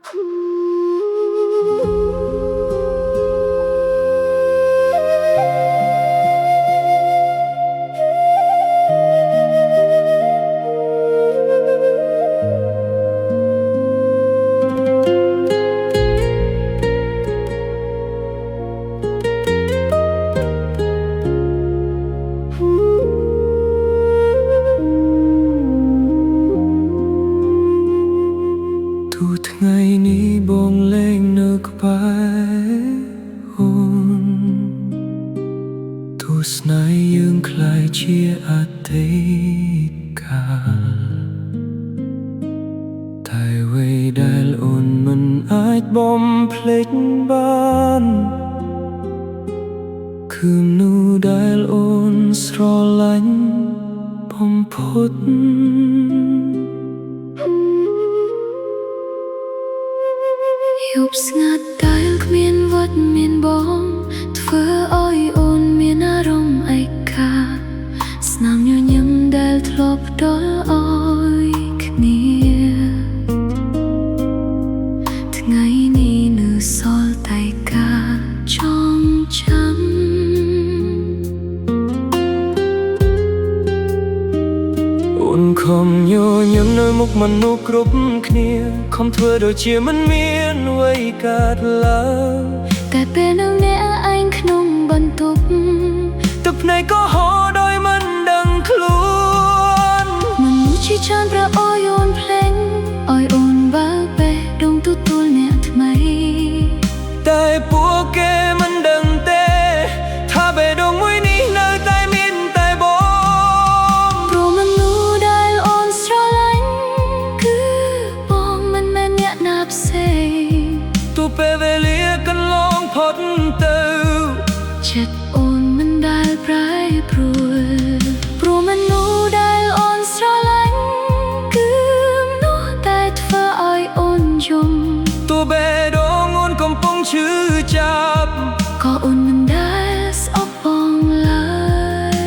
ទូថ្ងៃនេះបងលែងនៅក្បែរអូនទូស្នេហ៍យើងคล้ายជាអតីតកាលតែអ្វីដែលអូនមិនអាចបំភ្លេចបានគឺមនុស្សដែលអូនស្រឡាញ់បំផុតយប់ស្ងាត់ដែលគ្មានវត្តមានបងធ្វើឲ្យអូនមានអារម្មណ៍ឯកាស្នាមញញឹមដែលធ្លាប់ផ្ដល់ឲ្យគ្នាថ្ងៃនេះនៅសល់តែការចងចាំអូនខំញញឹមនៅមុខមនុស្សគ្រប់គ្នាខំធ្វើដូចជាមិនមានអ្វីកើតឡើងតែពេលនៅអ្នកឯងក្នុងបន្ទប់ទឹកភ្នែកក៏ហូរដោយមិនដឹងខ្លួនមនុស្សជាច្រើនប្រអយអូនភ្លេងឲ្យអូនបើកបេះដូងទទួលអ្នកថ្មីតែពួកគេមិនដឹងទេថាបេះដូងមួយនេះនៅតែមានតែបងព្រោះមនុស្សដែលអូនស្រឡាញ់គឺបងមិនមែនអ្នកណាផ្សេងទោះពេលវេលាកន្លងផុតទៅចិត្តអូនមិនដែលប្រែប្រួលព្រោះមនុស្សដែលអូនស្រឡាញ់គឺមនុស្សតែធ្វើឲ្យអូនយំទោះបេះដូងអូនកំពុងឈឺចាប់ក៏អូនមិនដែលស្អប់បងឡើយ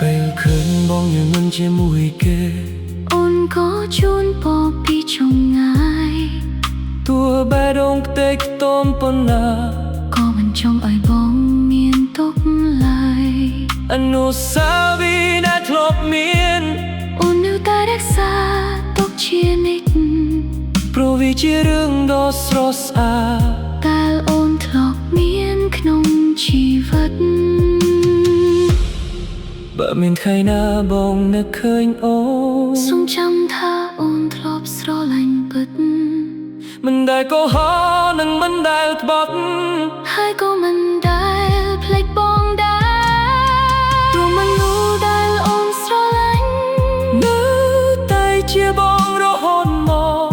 ពេលឃើញបងយើងមិនជាមួយគេអូនក៏ជូនពរពីចុងងាយទោះបេះដូងខ្ទេចខ្ទាំប៉ុណ្ណាក៏មិនចង់ឲ្យបងមានទុក្ខឡើយអនុស្សាវរីយ៍ដែលធ្លាប់មានអូននៅតែរក្សាទុកជានិច្ចព្រោះវាជារឿងដ៏ស្រស់ស្អាតដែលអូនធ្លាប់មានក្នុងជីវិតបើមានថ្ងៃណាបងនឹកឃើញអូនសូមចាំថាអូនធ្លាប់ស្រឡាញ់ពិតមិនដែលកុហកនិងមិនដែលត្បត់ហើយក៏មិនដែលភ្លេចបងដែរព្រោះមនុស្សដែលអូនស្រឡាញ់នៅតែជាបងរហូតមក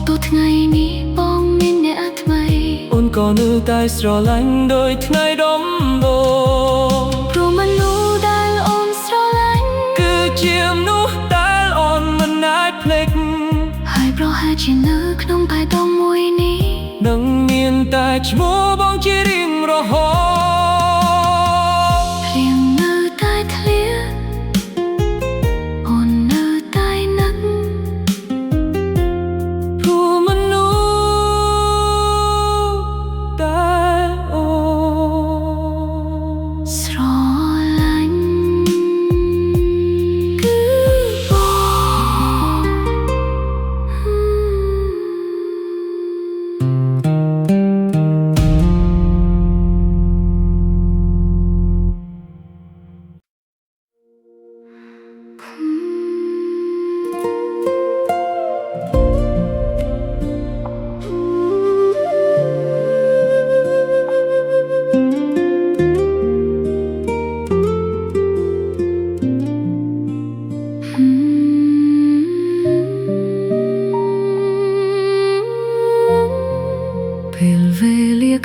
ទោះថ្ងៃនេះបងមានអ្នកថ្មីអូនក៏នៅតែស្រឡាញ់ដូចថ្ងៃដំបូងព្រោះមនុស្សដែលអូនស្រឡាញ់គឺជាមនុស្សដែលអូនមិនអាចភ្លេចហើយប្រហែលជានៅក្នុងបេះដូងមួយនេះនឹងមានតែឈ្មោះបងជារៀងរហូតភ្លៀងនៅតែធ្លាក់អូននៅតែនឹកព្រោះមនុស្សដែលអូនស្រឡាញ់គឺបង 「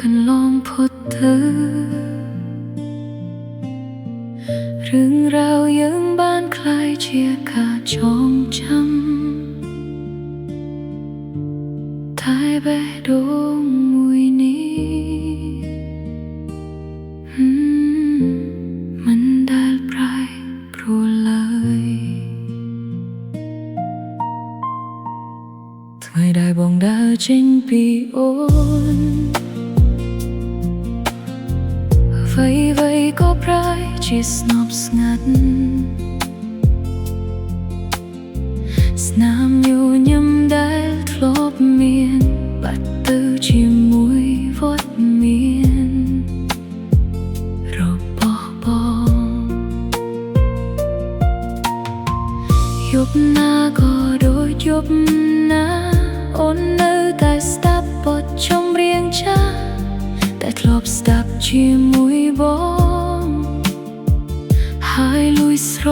กันลองพดเธอเรื่องราวยังบ้านคลายเชียร์ขาดจองจำท้ายไปดงมุยนี้มันได้ปลายปลัวเลยថ្ងៃដែលបងដើរចេញពីអូនអ្វីៗក៏ប្រែជាស្ងប់ស្ងាត់ស្នាមញញឹមដែលធ្លាប់មានបាត់ទៅជាមួយវត្តមានរបស់បងយប់ណាក៏ដូចយប់ណាអូននៅតែស្ដាប់បទចម្រៀងចាស់តែធ្លាប់ស្ដាប់ជាមួយបងហើយលួយស្រ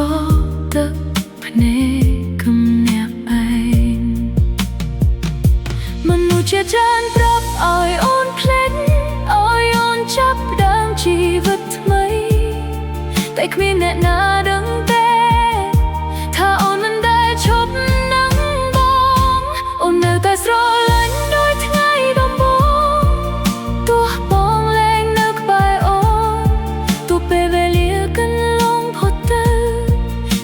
ទឹកភ្នែកគំញាប់ឯងមនុស្សជាច្រើនប្រាប់ឲ្យអូនភ្លេចឲ្យអូនចាប់ផ្ដើមជីវិតថ្មីតែគ្មានអ្នកណាដឹងទេថាអូនមិនដែលឈប់នឹងបងអូននៅតែស្រឡាញ់ដូចថ្ងៃដំបូងទោះបងលែងនៅក្បែរអូនទោះពេលវេលាកាន់លងផុតទៅ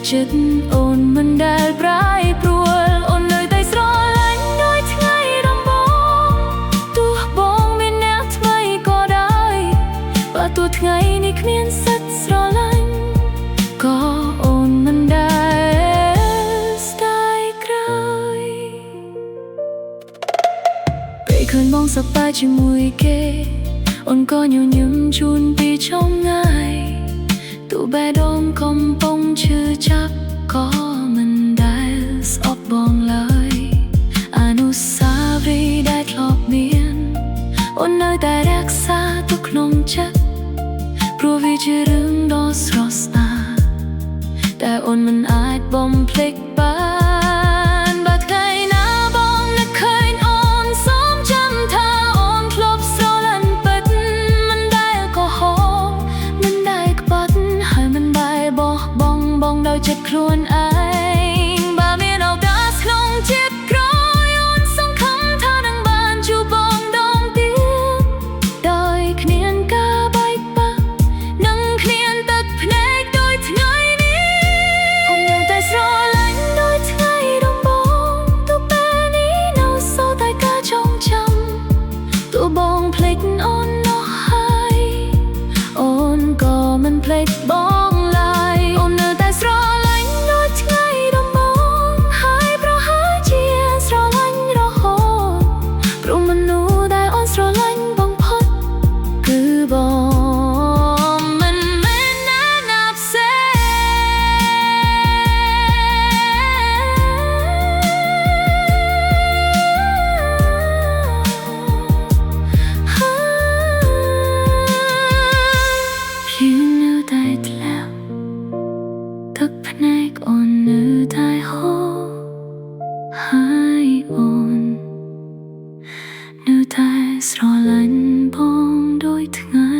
ចិត្តអូនមិនដែលប្រែប្រួលអូននៅតែស្រឡាញ់ដូចថ្ងៃដំបូងទោះបងមានអ្នកថ្មីក៏ដោយបើទោះថ្ងៃនេះគ្មានសិទ្ធិស្រឡាញ់ក៏អូនមិនដែលស្ដាយក្រោយពេលឃើញបងសប្បាយជាមួយគេអូនក៏ញញឹមជូនពីចម្ងាយទោះបេះដូងកំពុងឈឺចាប់ក៏មិនដែលស្អប់បងឡើយអនុស្សាវរីយ៍ដែលធ្លាប់មានអូននៅតែរក្សាទុកក្នុងចិត្តព្រោះវាជារឿងដ៏ស្រស់ស្អាតតែអូនមិនអាចបំភ្លេចបានបើថ្ងៃណាបងនឹកឃើញអូនសូមចាំថាអូនធ្លាប់ស្រឡាញ់ពិតមិនដែលកុហកមិនដែលក្បត់ហើយមិនដែលបោះបង់បងដោយចិត្តខ្លួនឯងបើមានឱកាសក្នុងជាតិក្រោយអូនសង្ឃឹមថានឹងបានជួបបងដងទៀតដោយគ្មានការបែកបាក់និងគ្មានទឹកភ្នែកដូចថ្ងៃនេះអូននៅតែស្រឡាញ់ដូចថ្ងៃដំបូងទោះពេលនេះនៅសល់តែការចងចាំទោះបងភ្លេចអូននោះហើយអូនក៏មិនភ្លេចបងឡើយអូននៅតែស្រឡាញ់ដូចថ្ងៃដំបូងហើយប្រហែលជាស្រឡាញ់រហូតព្រោះមនុស្សដែលអូនស្រឡាញ់បំផុតគឺបងមិនមែនអ្នកណាផ្សេងភ្លៀងនៅតែធ្លាក់ទឹកភ្នែកអូននៅតែហូរហើយអូននៅតែស្រឡាញ់បងដូចថ្ងៃ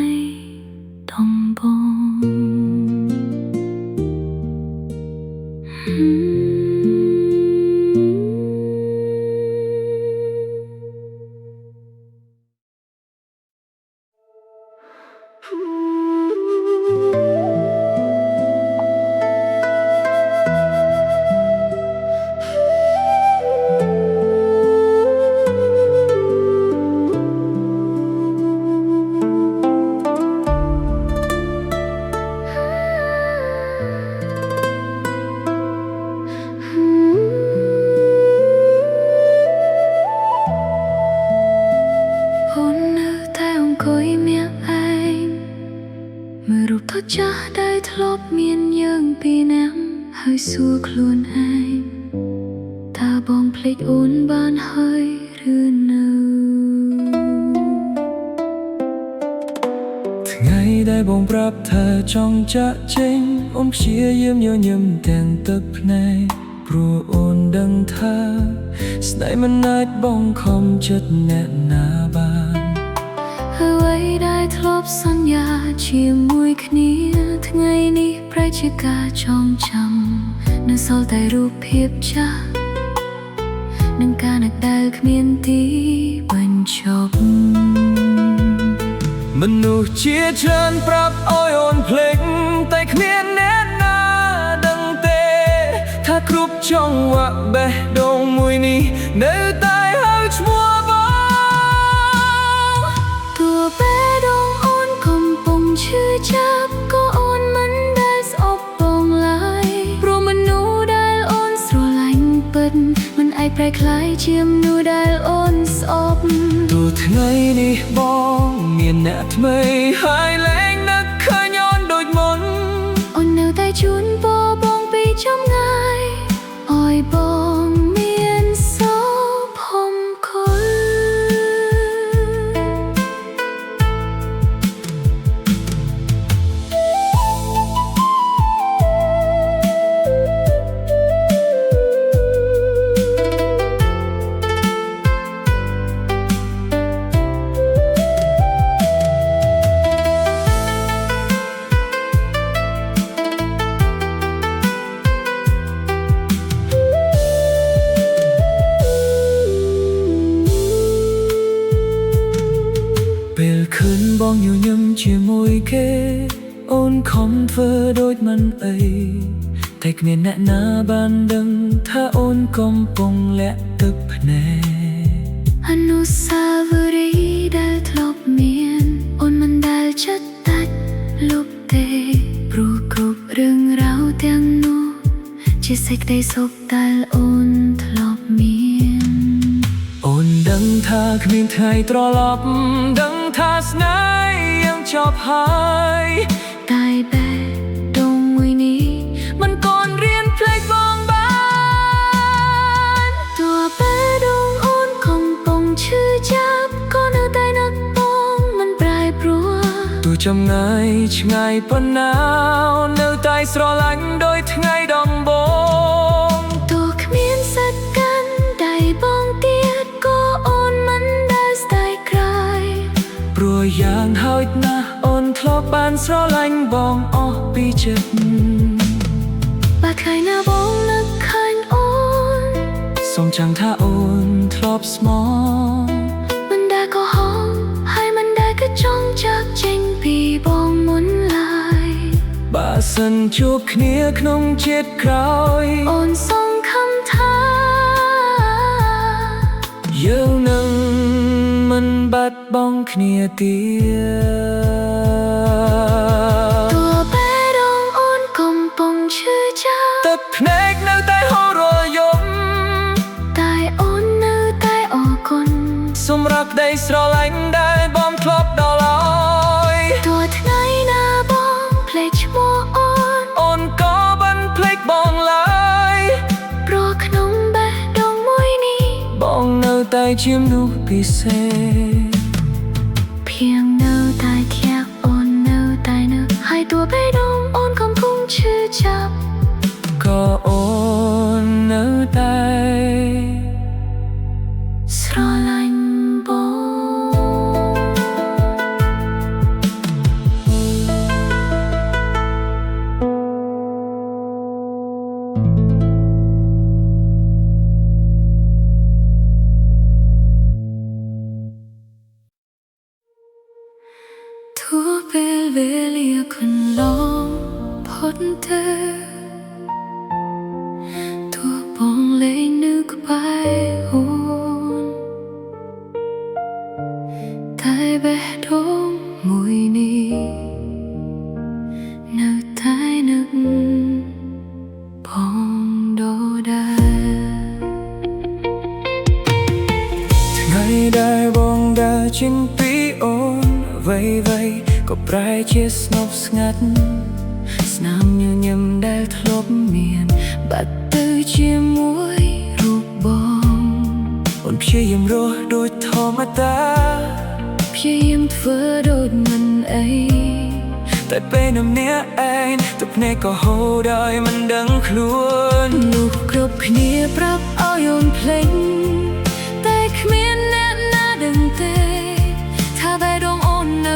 ដំបូអូននៅតែអង្គុយមាក់ឯងមើលរូបថតចាស់ដែលធ្លាប់មានយើងពីរនាក់ហើយសួរខ្លួនឯងថាបងភ្លេចអូនបានហើយឬនៅ ថ្ងៃដែលបងប្រាប់ថាចង់ចាក់ចេញអូនព្យាយាមញញឹមទាំងទឹកភ្នែកព្រោះអូនដឹងថាស្នេហ៍មិនអាចបងខំចិត្តអ្នកណាបាន អ្វី ได้ทลบสัญญาជាមួយគ្នាថ្ងៃនេះប្រែជាការចងចាំនៅសល់តែរូបភាពចាស់នឹងការនឹកដែលគ្មានទីបញ្ចប់មនុស្សជាច្រើនប្រាប់ឲ្យអូនភ្លេចតែគ្មានអ្នកណាដឹងទេថាគ្រប់ចង្វាក់បេះដូងមួយនេះនៅតែហៅឈ្មោះបងទោះបេះដូងអូនកំពុងឈឺចាប់ក៏អូនមិនដែលស្អប់បងឡើយព្រោះមនុស្សដែលអូនស្រឡាញ់ពិតមិនអាចប្រែក្លាយជាមនុស្សដែលអូនស្អប់ទោះថ្ងៃនេះបងមានអ្នកថ្មីហើយលែងនឹកឃើញអូនដូចមុនអូននៅតែជូនពរបងពីចម្ងាយអោយបងមានសុភមង្គលពេលឃើញបងញញឹមជាមួយគេអូនខំធ្វើដូចមិនអីតែគ្មានអ្នកណាបានដឹងថាអូនកំពុងលាក់ទឹកភ្នែកអនុស្សាវរីយ៍ដែលធ្លាប់មានអូនមិនដែលចិត្តដាច់លុបទេព្រោះគ្រប់រឿងរ៉ាវទាំងនោះជាសេចក្តីសុខដែលអូនធ្លាប់មានអូនដឹងថាគ្មានថ្ងៃត្រឡប់ដឹងថាស្នេហ៍ยังចប់ហើយតែបេះដូងមួយនេះមិនគន់រៀនភ្លេចបងបានទោះបេះដូងអូនកំពុងឈឺចាប់ក៏នៅតែនឹកបងមិនប្រែប្រួលទោះចម្ងាយឆ្ងាយប៉ុណ្ណានៅតែស្រឡាញ់ដោយថ្ងៃដំបូងទោះគ្មានសិទ្ធិកាន់ដៃបងទៀតក៏អូនមិនដែលស្ដាយក្រោយព្រោះយ៉ាងហោចណាស់អូនធ្លាប់បានស្រឡាញ់បងអស់ពីចិត្តបើថ្ងៃណាបងនឹកឃើញអូនសូមចាំថាអូនធ្លាប់ស្មោះមិនដែលក៏ហោហើយមិនដែលក៏ចង់ចាកចេញពីបងមុនឡើយបើសិនជួបគ្នាក្នុងជាតិក្រោយអូនសង្ឃឹមថាយើងនឹងមិនបាត់បង់គ្នាទៀតទោះបេះដូងអូនកំពុងឈឺចាប់ទឹកភ្នែកនៅតែហូររាល់យប់តែអូននៅតែអរគុណសម្រាប់ក្តីស្រឡាញ់ដែលបងធ្លាប់ដល់ហើយទោះថ្ងៃណាបងភ្លេចឈ្មោះអូនក៏មិនភ្លេចបងឡើយព្រោះក្នុងបេះដូងមួយនេះបងនៅតែជាមនុស្សពិសេសเพียงនៅតែធាក់អូននៅតែនឹកហើយទោះបេះដូងអូនកំពុងឈឺចាប់ក៏អូននៅតែស្រឡាញ់បងទោះពេលវេលាកន្លងផុតទៅទោះបងលែងនៅក្បែរអូនតែបេះដូងមួយនេះនៅតែនឹកបងដដែលថ្ងៃដែលបងដើរចេញពីអូនអ្វីៗក៏ប្រែជាស្ងប់ស្ងាត់ស្នាមញញឹមដែលធ្លាប់មានបាត់ទៅជាមួយរូបបងអូនព្យាយាមរស់ដូចធម្មតាព្យាយាមធ្វើដូចមិនអីតែពេលនៅម្នាក់ឯងទឹកភ្នែកក៏ហូរដោយមិនដឹងខ្លួននោះគ្រប់គ្នាប្រាប់ឲ្យអូនភ្លេចតែគ្មានអ្នកណាដឹងទេថាបេះដូងអូននៅ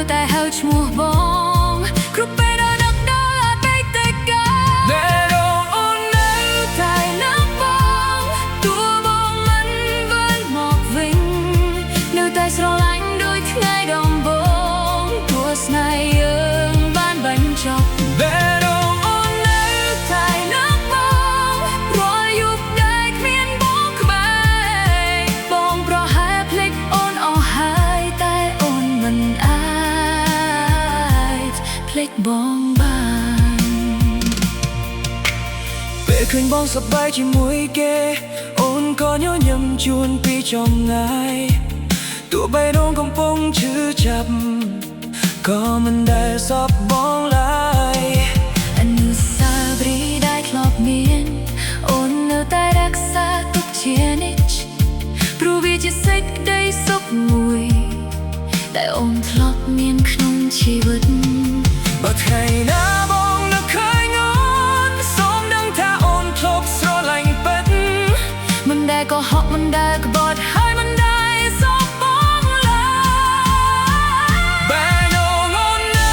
បងបានពេលឃើញបងសប្បាយជាមួយគេអូនក៏ញញឹមជួនពីចម្ងាយទោះបីរងកំពុងឈឺចាប់ក៏មិនដែលសោកបងឡើយអនុស្សាវរីយ៍ដែលធ្លាប់មានអូននៅតែរក្សាទុកជានិច្ចព្រោះវាជាសេចក្តីសុខមួយដែលអូនធ្លាប់មានក្នុងជីវិតបើថ្ងៃណាបងនឹកឃើញអូនសូមដឹងថាអូនធ្លាប់ស្រឡាញ់ពិតមិនដែលកុហកមិនដែលក្បត់ហើយមិនដែលសោកបងឡើយបែរអូននៅ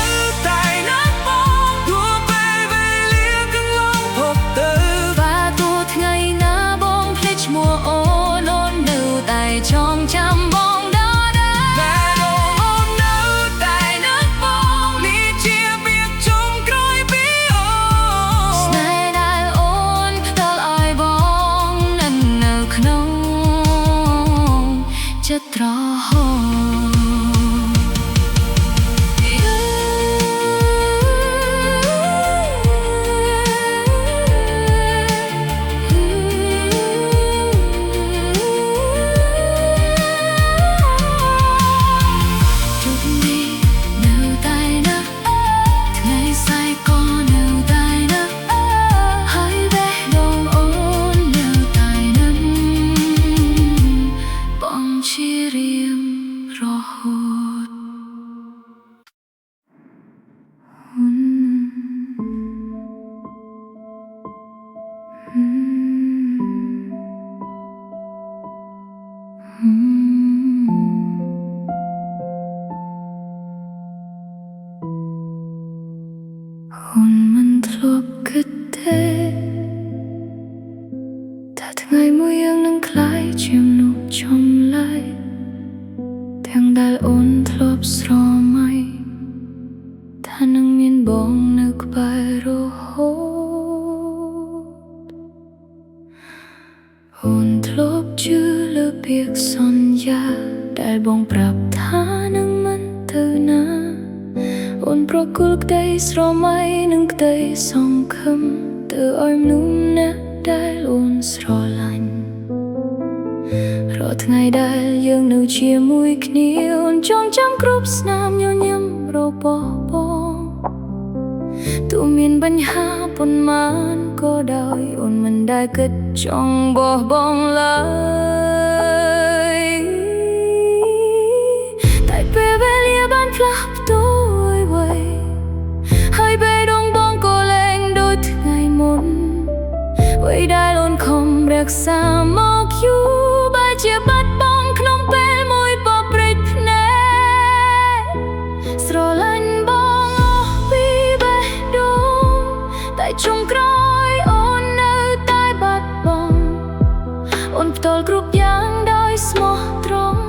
តែនឹកបងទោះពេលវេលាកន្លងផុតទៅបើទោះថ្ងៃណាបងភ្លេចឈ្មោះអូននៅតែចងចាំបងត្រហោអូនមិនធ្លាប់គិតទេថាថ្ងៃមួយយើងនឹងក្លាយជាមនុស្សចម្លែកទាំងដែលអូនធ្លាប់ស្រមៃថានឹងមានបងនៅក្បែររហូតអូនធ្លាប់ជឿលើពាក្យសន្យាដែលបងប្រាប់ថានឹងមិនទៅណាអូនប្រគល់ក្តីស្រមៃនិងក្តីសង្ឃឹមទៅឲ្យមនុស្សអ្នកដែលអូនស្រឡាញ់រាល់ថ្ងៃដែលយើងនៅជាមួយគ្នាអូនចងចាំគ្រប់ស្នាមញញឹមរបស់បងទោះមានបញ្ហាប៉ុន្មានក៏ដោយអូនមិនដែលគិតចង់បោះបង់ឡើយតែពេលវេលាបានផ្លាស់ប្ដូរហើយបេះដូងបងក៏លែងដូចថ្ងៃមុនអ្វីដែលអូនខំរក្សាមកយូរបែរជាបាត់បង់ក្នុងពេលមួយបព្រិចភ្នែកស្រឡាញ់បងអស់ពីបេះដូងតែចុងក្រោយអូននៅតែបាត់បង់អូនផ្ទាល់គ្រប់យ៉ាងដោយស្មោះត្រង់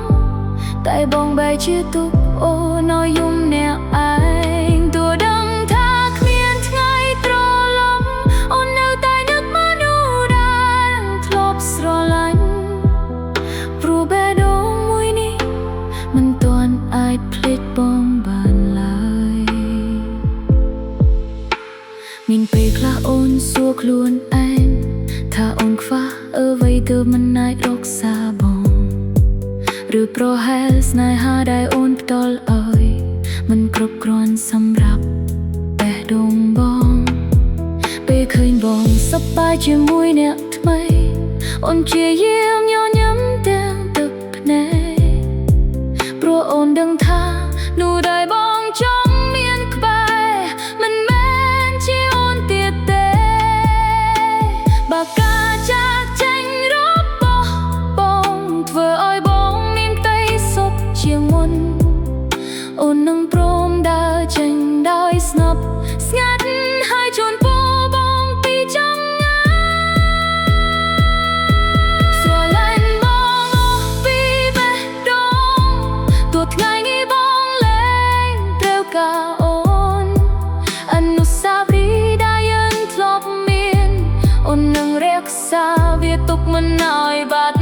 តែបងបែរជាទុកអូនឲ្យយំអ្នកឯងទូដឹងបងបានឡើយមានពេលខ្លះអូនសួរខ្លួនឯងថាអូនខ្វះអ្វីទើបមិនអាចរក្សាបងឬប្រហែលស្នេហាដែលអូនផ្ដល់ឲ្យមិនគ្រប់គ្រាន់សម្រាប់បេះដូងបងពេលឃើញបងសប្បាយជាមួយអ្នកថ្មីអូនព្យាយាមញញឹមទាំងទឹកភ្នែកព្រោះអូនដឹងថានោះដែលបងចង់មានក្បែរមិនមែនជាអូនទៀតទេបើការចាកចេញរបស់បងធ្វើឲ្យបងមានក្តីសុខជាងមុនអូននឹងព្រមដើរចេញដោយស្ងប់ស្ងាត់ហើយជូនពរបងពីចម្ងាយស្រឡាញ់បងអស់ពីបេះដូងទោះថ្ងៃនេះបងអូនអនុស្សាវរីយ៍ដែលយើងធ្លាប់មានអូននឹងរក្សាវាទុកមិនឲ្យបាត់